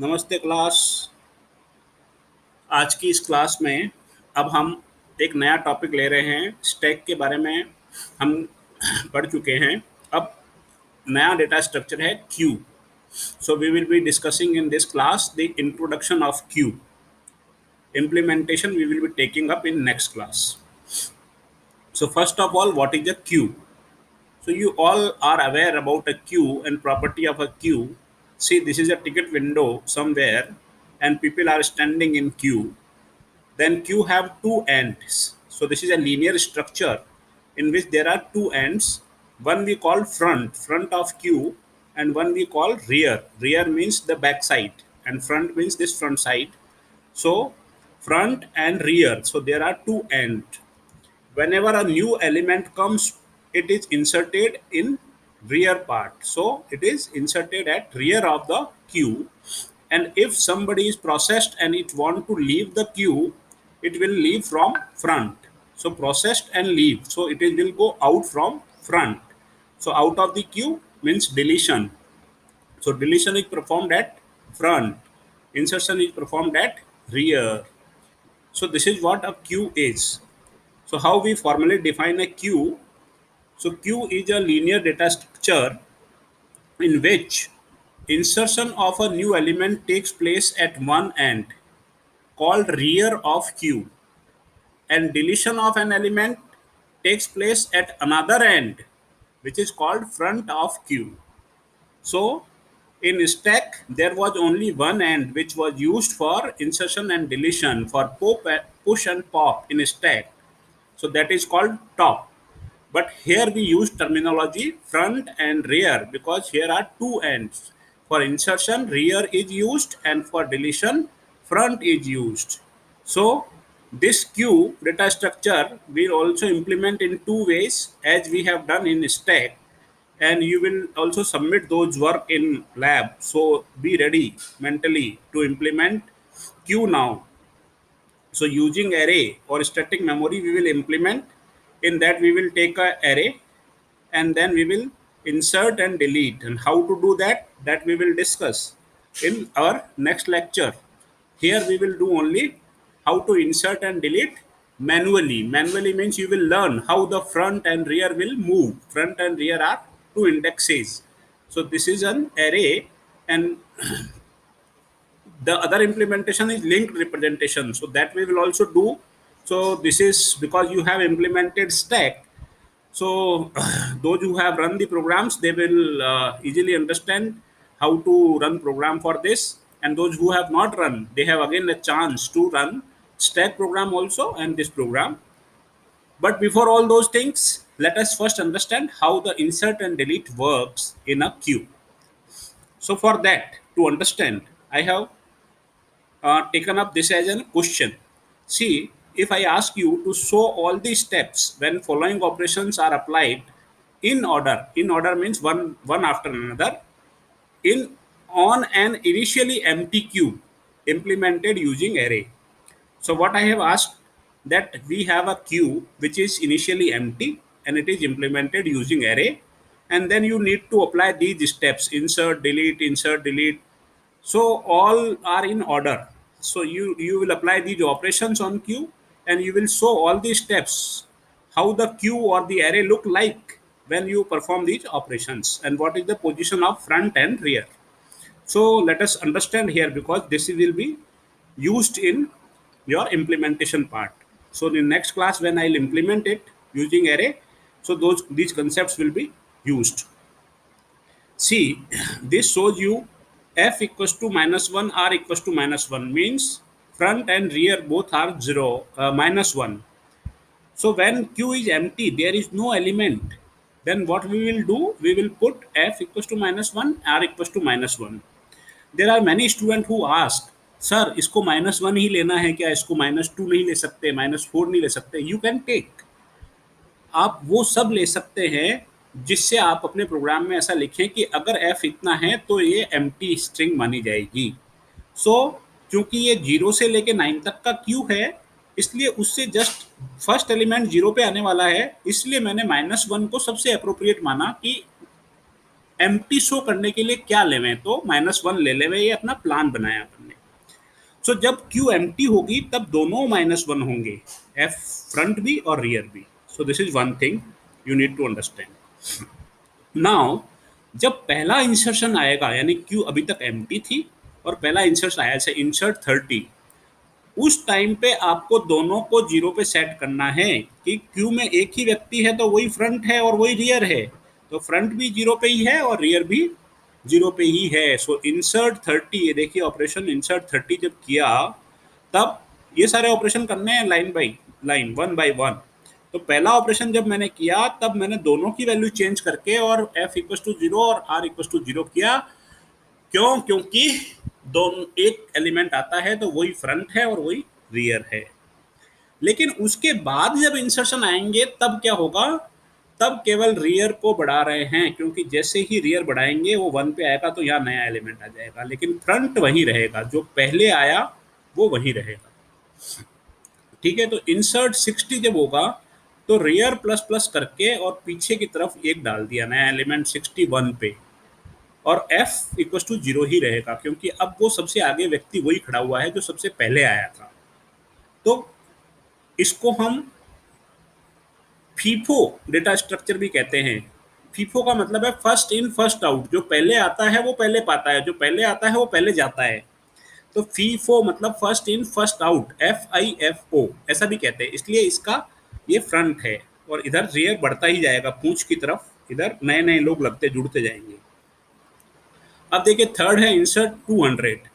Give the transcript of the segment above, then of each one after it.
नमस्ते क्लास। आज की इस क्लास में अब हम एक नया टॉपिक ले रहे हैं। स्टैक के बारे में हम पढ़ चुके हैं। अब नया डेटा स्ट्रक्चर है queue. So we will be discussing in this class the introduction of queue. Implementation we will be taking up in next class. So first of all, what is a queue? So you all are aware about a queue and property of a queue. See, this is a ticket window somewhere and people are standing in queue. Then queue have two ends. So this is a linear structure in which there are two ends. One we call front of queue, and one we call rear. Rear means the back side and front means this front side. So front and rear. So there are two ends. Whenever a new element comes, it is inserted in rear part. So it is inserted at rear of the queue. And if somebody is processed and it want to leave the queue, it will leave from front. So processed and leave. So it will go out from front. So out of the queue means deletion. So deletion is performed at front. Insertion is performed at rear. So this is what a queue is. So how we formally define a queue? So queue is a linear data structure in which insertion of a new element takes place at one end called rear of queue, and deletion of an element takes place at another end which is called front of queue. So in stack there was only one end which was used for insertion and deletion for push and pop in stack. So that is called top. But here we use terminology front and rear because here are two ends. For insertion, rear is used, and for deletion, front is used. So this queue data structure will also implement in two ways as we have done in stack, and you will also submit those work in lab. So be ready mentally to implement queue now. So using array or static memory, we will implement. In that, we will take a array and then we will insert and delete. And how to do that? That we will discuss in our next lecture. Here we will do only how to insert and delete manually. Manually means you will learn how the front and rear will move. Front and rear are two indexes. So this is an array, and the other implementation is linked representation, so that we will also do. So this is because you have implemented stack. So those who have run the programs, they will easily understand how to run program for this, and those who have not run, they have again a chance to run stack program also and this program. But before all those things, let us first understand how the insert and delete works in a queue. So for that, to understand, I have taken up this as a question. See, if I ask you to show all the steps when following operations are applied in order means one after another, in on an initially empty queue implemented using array. So what I have asked, that we have a queue which is initially empty and it is implemented using array, and then you need to apply these steps: insert, delete. So all are in order. So you will apply these operations on queue, and you will show all these steps, how the queue or the array look like when you perform these operations, and what is the position of front and rear. So let us understand here, because this will be used in your implementation part. So in the next class when I'll implement it using array, so these concepts will be used. See, this shows you f equals to -1, r equals to -1 means front and rear both are 0, -1. So when q is empty, there is no element. Then what we will do? We will put f equals to -1, r equals to -1. There are many students who ask, sir इसको -1 ही लेना है क्या, इसको -2 नहीं ले सकते, -4 नहीं ले सकते? यू कैन टेक, आप वो सब ले सकते हैं जिससे आप अपने प्रोग्राम में ऐसा लिखें कि अगर f इतना है तो ये एम्प्टी स्ट्रिंग मानी जाएगी. सो क्योंकि ये 0 से लेके 9 तक का क्यू है, इसलिए उससे जस्ट फर्स्ट एलिमेंट 0 पे आने वाला है, इसलिए मैंने -1 को सबसे अप्रोप्रिएट माना कि एम्प्टी शो करने के लिए क्या लेवे, तो -1 ले लेवे, ये अपना प्लान बनाया अपन ने। सो जब क्यू एम्प्टी होगी तब दोनों -1 होंगे, एफ फ्रंट भी और रियर भी। So this is one thing you need to understand. Now जब पहला इंसर्शन आएगा, यानी क्यू अभी तक एम्प्टी थी और पहला इंसर्शन आया, जैसे इंसर्ट 30, उस टाइम पे आपको दोनों को 0 पे सेट करना है कि क्यू में एक ही व्यक्ति है तो वही फ्रंट है और वही रियर है, तो फ्रंट भी 0 पे ही है और रियर भी 0 पे ही है। सो इंसर्ट 30, ये देखिए ऑपरेशन इंसर्ट 30 जब किया, तब ये सारे ऑपरेशन करने हैं line by line, one by one. तो पहला ऑपरेशन जब मैंने किया तब मैंने दोनों की वैल्यू चेंज करके और f इक्वल टू 0 और r इक्वल टू 0 किया। क्यों? क्योंकि दोनों एक एलिमेंट आता है तो वही फ्रंट है और वही रियर है। लेकिन उसके बाद जब इंसर्शन आएंगे तब क्या होगा, तब केवल रियर को बढ़ा रहे हैं, क्योंकि जैसे ही रियर बढ़ाएंगे वो 1 पे आएगा तो यहाँ नया एलिमेंट आ जाएगा, लेकिन फ्रंट वही रहेगा, जो पहले आया वो वही रहेगा। ठीक है, तो इंसर्ट 60 जब होगा तो रियर प्लस प्लस करके और पीछे की तरफ एक डाल दिया नया एलिमेंट 61 पे, और f इक्वल टू 0 ही रहेगा, क्योंकि अब वो सबसे आगे व्यक्ति वही खड़ा हुआ है जो सबसे पहले आया था। तो इसको हम फीफो डेटा स्ट्रक्चर भी कहते हैं। फीफो का मतलब है फर्स्ट इन फर्स्ट आउट, जो पहले आता है वो पहले पाता है, जो पहले आता है वो पहले जाता है। तो फीफो मतलब first in first out, FIFO ऐसा भी कहते हैं, इसलिए इसका ये फ्रंट है और इधर रियर बढ़ता ही जाएगा पूंछ की तरफ, इधर नए नए लोग लगते जुड़ते जाएंगे। अब देखिए थर्ड है इंसर्ट 200,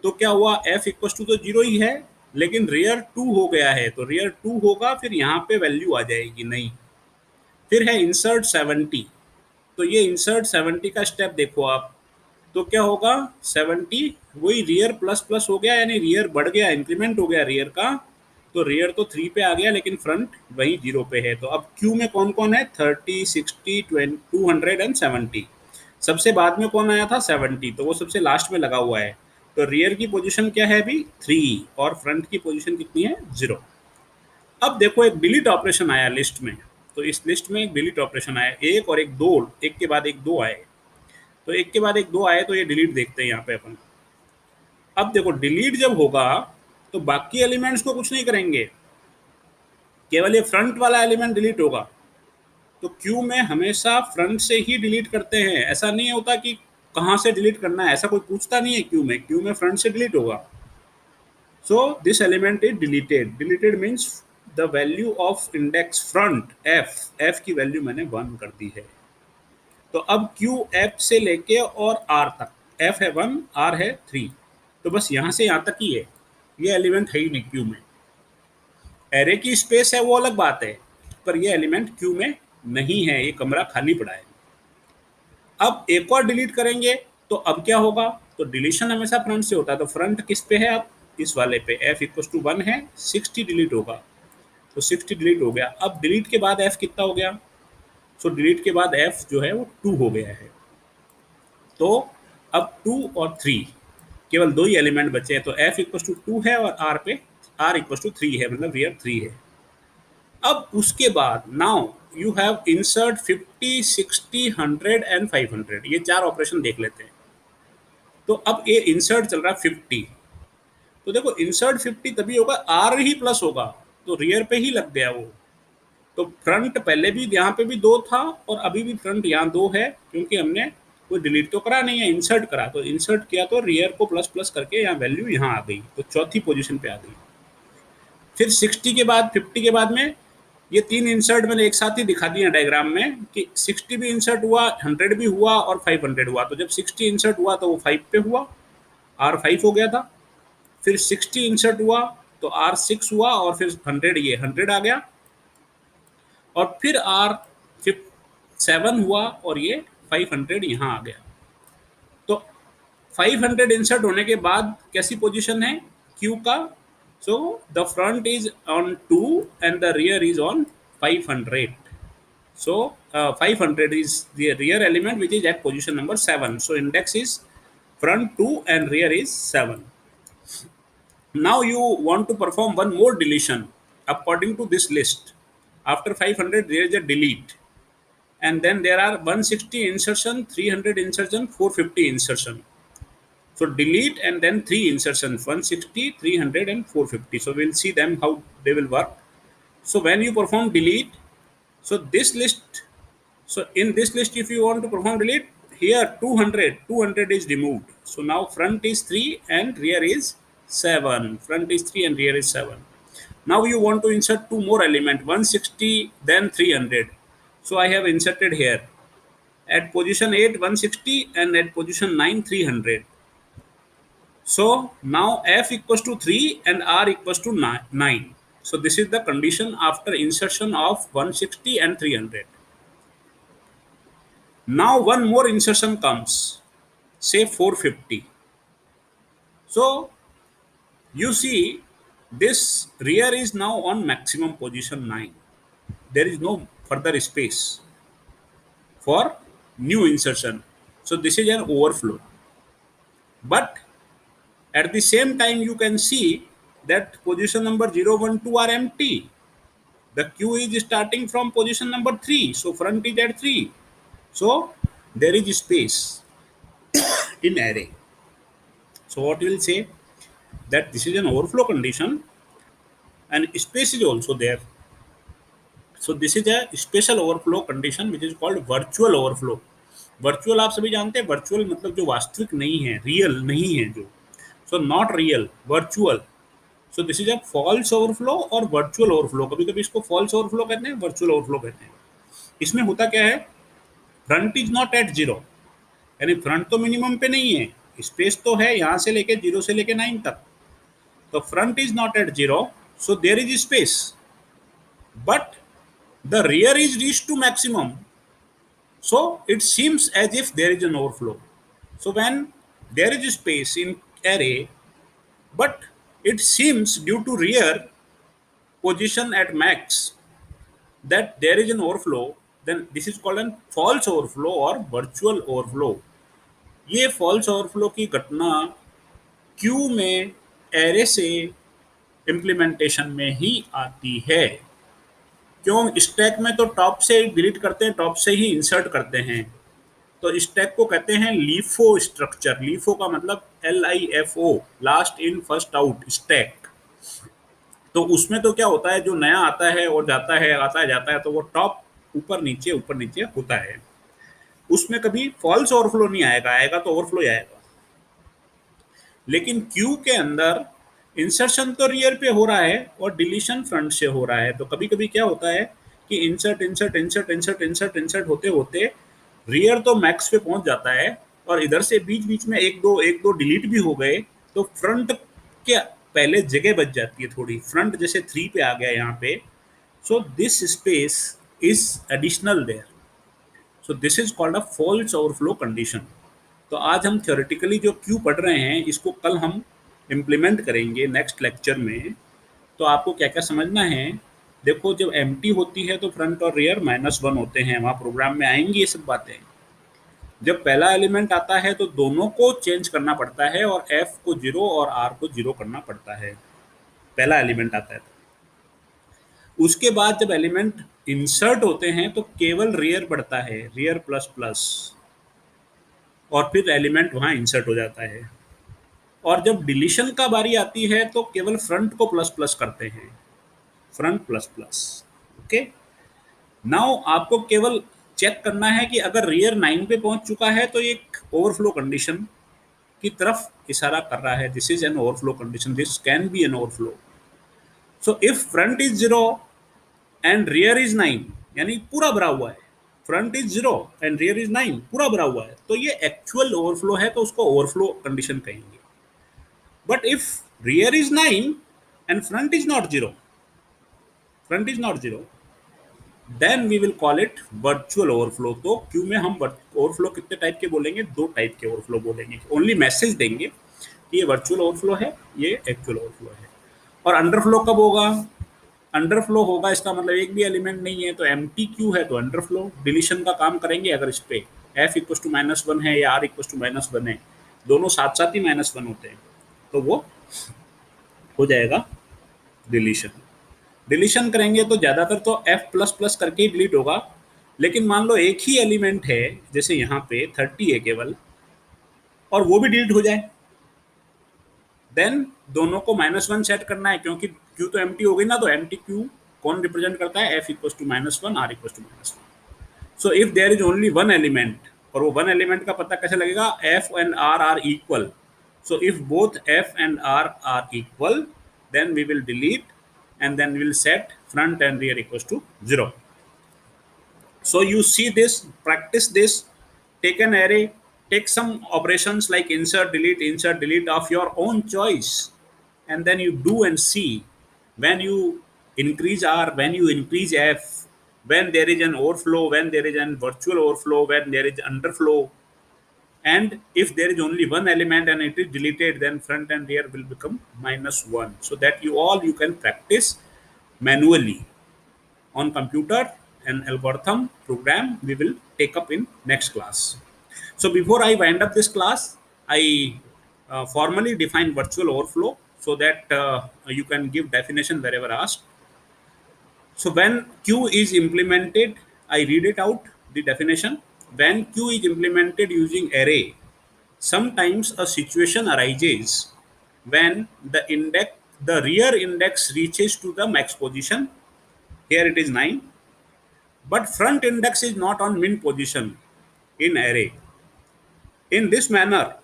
तो क्या हुआ, f इक्वल टू तो 0 ही है, लेकिन रियर 2 हो गया है, तो रियर 2 होगा, फिर यहाँ पे वैल्यू आ जाएगी नहीं। फिर है इंसर्ट 70, तो ये इंसर्ट 70 का स्टेप देखो आप, तो क्या होगा, 70 वही रियर प्लस प्लस हो गया, यानी रियर बढ़ गया, इंक्रीमेंट हो गया रियर का, तो रियर तो 3 पे आ गया लेकिन फ्रंट वही 0 पे है। तो अब क्यू में कौन कौन है, 30, 60, 20, 200 एंड 70। सबसे बाद में कौन आया था, 70, तो वो सबसे लास्ट में लगा हुआ है। तो रियर की पोजीशन क्या है अभी, 3, और फ्रंट की पोजीशन कितनी है, 0। अब देखो एक डिलीट ऑपरेशन आया लिस्ट में, तो इस लिस्ट में एक डिलीट ऑपरेशन आया, एक और एक दो, एक के बाद एक दो आए, तो एक के बाद एक दो आए, तो ये डिलीट देखते हैं यहाँ पे अपन। अब देखो डिलीट जब होगा तो बाकी एलिमेंट्स को कुछ नहीं करेंगे, केवल ये फ्रंट वाला एलिमेंट डिलीट होगा। तो क्यू में हमेशा फ्रंट से ही डिलीट करते हैं, ऐसा नहीं होता कि कहाँ से डिलीट करना है, ऐसा कोई पूछता नहीं है क्यू में फ्रंट से डिलीट होगा। So this element is deleted, deleted means the value of index front F की वैल्यू मैंने 1 कर दी है। तो अब क्यू एफ से लेके और आर तक, एफ है 1, आर है 3, तो बस यहाँ से यहाँ तक ही है, ये एलिमेंट है ही नहीं क्यू में। एरे की स्पेस है वो अलग बात है, पर ये एलिमेंट क्यू में नहीं है, ये कमरा खाली पड़ा है। अब एक और डिलीट करेंगे तो अब क्या होगा, तो डिलीशन हमेशा फ्रंट से होता है, तो फ्रंट किस पे है, अब इस वाले पे, f इक्वल टू 1 है, 60 डिलीट होगा, तो 60 डिलीट हो गया। अब डिलीट के बाद f कितना हो गया, सो डिलीट के बाद f जो है वो 2 हो गया है। तो अब 2 और 3 केवल दो ही एलिमेंट बचे हैं, तो f इक्वल टू 2 है और r इक्वल टू 3 है, मतलब रियर 3 है। अब उसके बाद now you have insert 50, 60, 100 and 500, ये चार ऑपरेशन देख लेते हैं। तो अब ये इंसर्ट चल रहा है 50, तो देखो इंसर्ट 50 तभी होगा, आर ही प्लस होगा, तो रियर पे ही लग गया वो। तो फ्रंट पहले भी यहाँ पे भी 2 था और अभी भी फ्रंट यहाँ 2 है, क्योंकि हमने कोई डिलीट तो करा नहीं है, इंसर्ट करा, तो इंसर्ट किया तो रियर को प्लस प्लस करके यहाँ वैल्यू यहाँ आ गई, तो चौथी पोजीशन पे आ गई। फिर 60 के बाद 50 के बाद में ये 3 इंसर्ट मैंने एक साथ ही दिखा दिए डायग्राम में, कि 60 भी इंसर्ट हुआ, 100 भी हुआ और 500 हुआ। तो जब 60 इंसर्ट हुआ तो वो 5 पे हुआ, आर 5 हो गया था। फिर 60 इंसर्ट हुआ तो आर 6 हुआ, और फिर 100, ये 100 आ गया, और फिर आर 7 हुआ और ये 500 यहाँ आ गया। तो 500 इंसर्ट होने के बाद कैसी पोजीशन है क्यू का, so the front is on 2 and the rear is on 500। So 500 is the rear element which is at position number 7. So index is front 2 and rear is 7. Now you want to perform one more deletion according to this list. After 500 there is a delete, and then there are 160 insertion, 300 insertion, 450 insertion. So delete and then 3 insertions, 160, 300 and 450. So we'll see them how they will work. So when you perform delete, so this list, so in this list if you want to perform delete, here 200 is removed. So now front is 3 and rear is 7. Front is 3 and rear is 7. Now you want to insert two more element, 160 then 300. So I have inserted here at position 8 160 and at position 9 300. So now f equals to 3 and r equals to 9. So this is the condition after insertion of 160 and 300. Now one more insertion comes, say 450. So you see this rear is now on maximum position 9. There is no further space for new insertion. So this is an overflow. But at the same time you can see that position number 0, 1, 2 are empty. The queue is starting from position number 3. So front is at 3. So there is space in array. So what we will say that this is an overflow condition and space is also there. So this is a special overflow condition which is called virtual overflow. Virtual आप सभी जानते हैं, virtual मतलब जो वास्तविक नहीं है, real नहीं है जो. So not real, virtual. So this is a false overflow और वर्चुअल ओवरफ्लो. कभी कभी इसको फॉल्स ओवरफ्लो कहते हैं, वर्चुअल ओवरफ्लो कहते हैं. इसमें होता क्या है, front is not at zero, यानी फ्रंट तो मिनिमम पे नहीं है, स्पेस तो है यहाँ से लेके 0 से लेके 9 तक. तो front is not at zero, so there is space, but the rear is reach to maximum. So it seems as if there is an overflow. So when there is space in array, but it seems due to rear position at max that there is an overflow, then this is called a false overflow or virtual overflow. ये false overflow की घटना Q में array से implementation में ही आती है. क्यों, stack में तो टॉप से डिलीट करते हैं, टॉप से ही इंसर्ट करते हैं. तो स्टैक को कहते हैं लीफो स्ट्रक्चर. लीफो का मतलब LIFO, last in first out stack. तो उसमें तो क्या होता है, जो नया आता है और जाता है, आता है जाता है, तो वो टॉप ऊपर नीचे होता है. उसमें कभी फॉल्स ओवरफ्लो नहीं आएगा, आएगा तो ओवरफ्लो ही आएगा. लेकिन क्यू के अंदर इंसर्शन तो रियर पे हो रहा है और डिलीशन फ्रंट से हो रहा है. तो कभी कभी क्या होता है कि इंसर्ट होते होते रियर तो मैक्स पे पहुंच जाता है और इधर से बीच बीच में एक दो डिलीट भी हो गए, तो फ्रंट के पहले जगह बच जाती है थोड़ी. फ्रंट जैसे 3 पे आ गया यहाँ पे, so this space is additional there. So this is called a false overflow condition. तो आज हम थ्योरेटिकली जो क्यू पढ़ रहे हैं, इसको कल हम इम्प्लीमेंट करेंगे नेक्स्ट लेक्चर में. तो आपको क्या क्या समझना है, देखो जब एम्प्टी होती है तो फ्रंट और रियर -1 होते हैं, वहाँ प्रोग्राम में आएंगी ये सब बातें. जब पहला एलिमेंट आता है तो दोनों को चेंज करना पड़ता है और F को 0 और R को 0 करना पड़ता है. पहला एलिमेंट आता है तो उसके बाद जब एलिमेंट इंसर्ट होते हैं तो केवल रियर बढ़ता है, रियर प्लस, और फिर एलिमेंट वहाँ इंसर्ट हो जाता है. और जब डिलीशन का बारी आती है तो केवल फ्रंट को प्लस करते हैं, फ्रंट प्लस. ओके, नाउ आपको केवल चेक करना है कि अगर रियर 9 पे पहुंच चुका है तो एक ओवरफ्लो कंडीशन की तरफ इशारा कर रहा है. This is an overflow condition, this can be an overflow. So if front is 0 and rear is 9, यानी पूरा भरा हुआ है, front is 0 and rear is 9, पूरा भरा हुआ है, तो ये एक्चुअल ओवरफ्लो है, तो उसको ओवरफ्लो कंडीशन कहेंगे. But if rear is 9 and front is not 0, then we will call it virtual overflow. तो क्यू में हम ओवरफ्लो कितने टाइप के बोलेंगे, 2 टाइप के ओवरफ्लो बोलेंगे. ओनली मैसेज देंगे कि ये वर्चुअल ओवरफ्लो है, ये एक्चुअल ओवरफ्लो है. और अंडरफ्लो कब होगा, अंडरफ्लो होगा इसका मतलब एक भी एलिमेंट नहीं है तो एम्प्टी क्यू है तो अंडरफ्लो. डिलीशन का काम करेंगे अगर इस पे F = -1 है या R = -1 है, दोनों साथ साथ ही -1 होते हैं, तो वो हो जाएगा डिलीशन. डिलीशन करेंगे तो ज़्यादातर तो F++ करके ही डिलीट होगा, लेकिन मान लो एक ही एलिमेंट है, जैसे यहाँ पे 30 है केवल, और वो भी डिलीट हो जाए, देन दोनों को -1 सेट करना है, क्योंकि क्यू तो एम्प्टी हो गई ना, तो एम्प्टी क्यू कौन रिप्रेजेंट करता है, F equal to -1, R equal to -1. So if there is only one element, और वो वन एलिमेंट का पता कैसे लगेगा, F and R are equal. So if both F and R are equal, then we will delete, and then we will set front and rear equals to 0. So you see this, practice this, take an array, take some operations like insert, delete of your own choice, and then you do and see when you increase R, when you increase F, when there is an overflow, when there is an virtual overflow, when there is underflow, and if there is only one element and it is deleted, then front and rear will become -1. So that you can practice manually on computer, and algorithm program we will take up in next class. So before I wind up this class, I formally define virtual overflow so that you can give definition wherever asked. So when Q is implemented, I read it out, the definition. When Q is implemented using array, sometimes a situation arises when the rear index reaches to the max position. Here it is 9, but front index is not on min position in array. In this manner,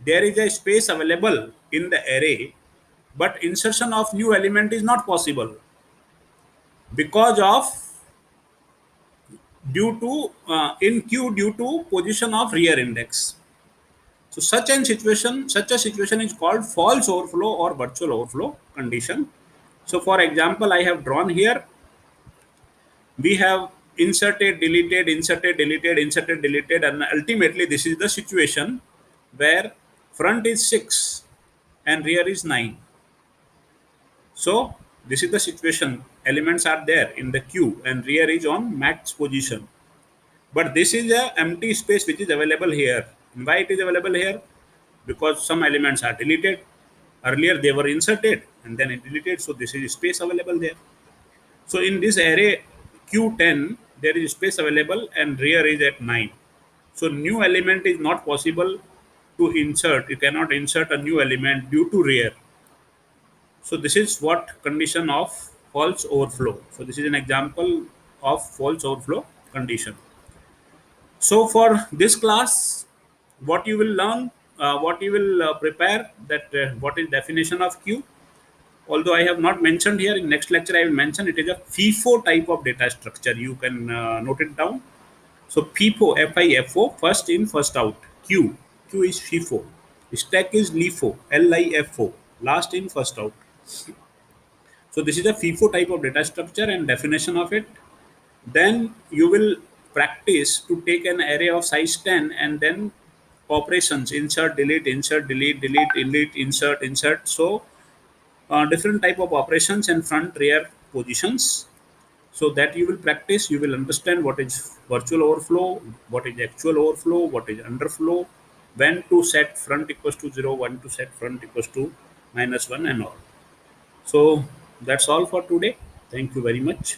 there is a space available in the array, but insertion of new element is not possible because of due to in queue due to position of rear index. So such a situation is called false overflow or virtual overflow condition. So for example, I have drawn here, we have inserted, deleted, and ultimately this is the situation where front is 6 and rear is 9. So this is the situation, elements are there in the queue and rear is on max position, but this is a empty space which is available here. Why it is available here? Because some elements are deleted, earlier they were inserted and then it deleted, so this is space available there. So in this array Q10, there is space available and rear is at 9. So new element is not possible to insert. You cannot insert a new element due to rear. So this is what condition of false overflow. So this is an example of false overflow condition. So for this class, what you will learn, what you will prepare, that what is definition of Q. Although I have not mentioned here, in next lecture I will mention, it is a FIFO type of data structure. You can note it down. So FIFO, FIFO, first in, first out. Q is FIFO. Stack is LIFO, LIFO, last in, first out. So this is a FIFO type of data structure and definition of it. Then you will practice to take an array of size 10 and then operations insert, delete, insert. So different type of operations and front rear positions, so that you will practice, you will understand what is virtual overflow, what is actual overflow, what is underflow, when to set front equals to 0, when to set front equals to -1, and all. So that's all for today. Thank you very much.